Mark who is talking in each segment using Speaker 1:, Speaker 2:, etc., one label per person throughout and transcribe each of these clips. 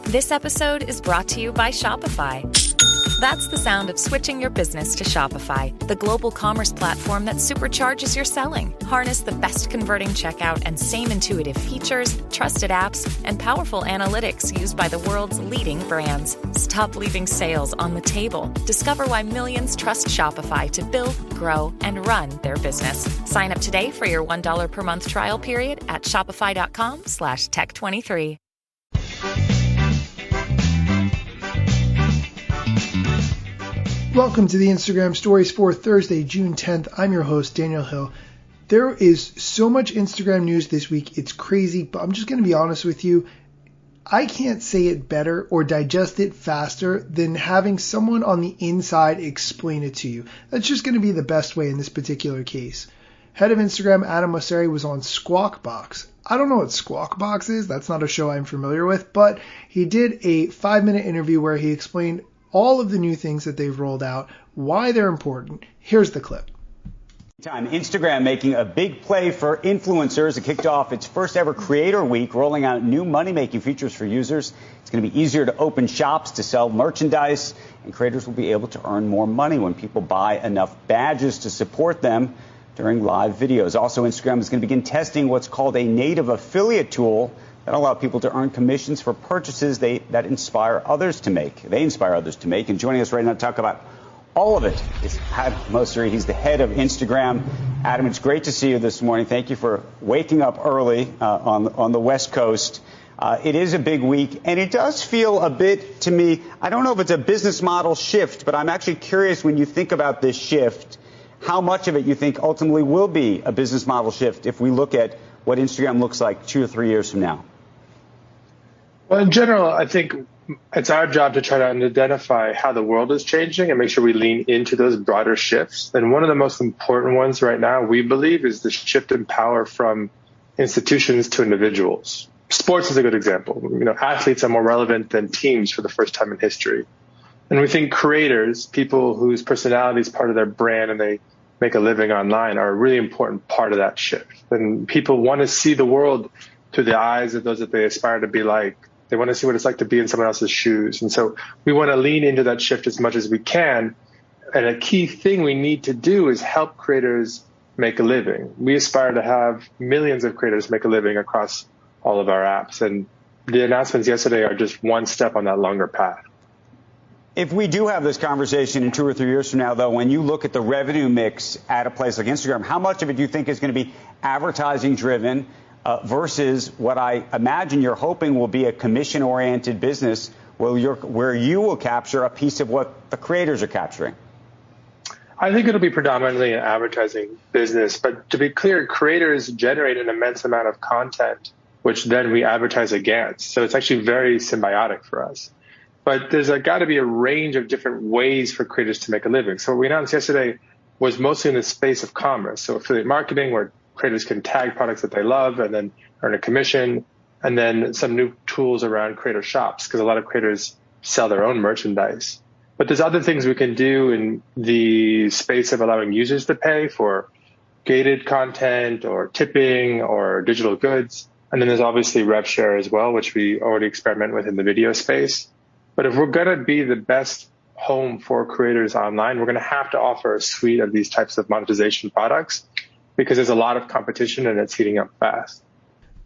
Speaker 1: This episode is brought to you by Shopify. That's the sound of switching your business to Shopify, the global commerce platform that supercharges your selling. Harness the best converting checkout and same intuitive features, trusted apps, and powerful analytics used by the world's leading brands. Stop leaving sales on the table. Discover why millions trust Shopify to build, grow, and run their business. Sign up today for your $1 per month trial period at shopify.com/tech23.
Speaker 2: Welcome to the Instagram Stories for Thursday, June 10th. I'm your host, Daniel Hill. There is so much Instagram news this week, it's crazy, but I'm just going to be honest with you. I can't say it better or digest it faster than having someone on the inside explain it to you. That's just going to be the best way in this particular case. Head of Instagram, Adam Mosseri, was on Squawk Box. I don't know what Squawk Box is. That's not a show I'm familiar with, but he did a 5-minute interview where he explained all of the new things that they've rolled out, why they're important. Here's the clip.
Speaker 3: Instagram making a big play for influencers. It kicked off its first ever Creator Week, rolling out new money-making features for users. It's going to be easier to open shops to sell merchandise, and creators will be able to earn more money when people buy enough badges to support them during live videos. Also, Instagram is going to begin testing what's called a native affiliate tool that allow people to earn commissions for purchases that inspire others to make. They inspire others to make. And joining us right now to talk about all of it is Adam Mosseri. He's the head of Instagram. Adam, it's great to see you this morning. Thank you for waking up early on the West Coast. It is a big week, and it does feel a bit to me, I don't know if it's a business model shift, but I'm actually curious when you think about this shift, how much of it you think ultimately will be a business model shift if we look at what Instagram looks like 2 or 3 years from now.
Speaker 4: Well, in general, I think it's our job to try to identify how the world is changing and make sure we lean into those broader shifts. And one of the most important ones right now, we believe, is the shift in power from institutions to individuals. Sports is a good example. Athletes are more relevant than teams for the first time in history. And we think creators, people whose personality is part of their brand and they make a living online, are a really important part of that shift. And people want to see the world through the eyes of those that they aspire to be like. They want to see what it's like to be in someone else's shoes. And so we want to lean into that shift as much as we can. And a key thing we need to do is help creators make a living. We aspire to have millions of creators make a living across all of our apps. And the announcements yesterday are just one step on that longer path.
Speaker 3: If we do have this conversation in 2 or 3 years from now, though, when you look at the revenue mix at a place like Instagram, how much of it do you think is going to be advertising driven versus what I imagine you're hoping will be a commission-oriented business where you will capture a piece of what the creators are capturing?
Speaker 4: I think it'll be predominantly an advertising business. But to be clear, creators generate an immense amount of content, which then we advertise against. So it's actually very symbiotic for us. But there's got to be a range of different ways for creators to make a living. So what we announced yesterday was mostly in the space of commerce. So affiliate marketing, where creators can tag products that they love and then earn a commission, and then some new tools around creator shops, because a lot of creators sell their own merchandise. But there's other things we can do in the space of allowing users to pay for gated content or tipping or digital goods. And then there's obviously rev share as well, which we already experiment with in the video space. But if we're going to be the best home for creators online, we're going to have to offer a suite of these types of monetization products, because there's a lot of competition and it's heating up fast.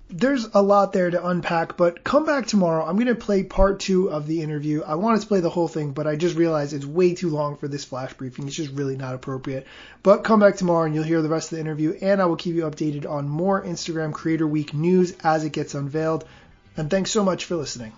Speaker 2: There's a lot there to unpack, but come back tomorrow. I'm going to play part 2 of the interview. I wanted to play the whole thing, but I just realized it's way too long for this flash briefing. It's just really not appropriate. But come back tomorrow and you'll hear the rest of the interview, and I will keep you updated on more Instagram Creator Week news as it gets unveiled. And thanks so much for listening.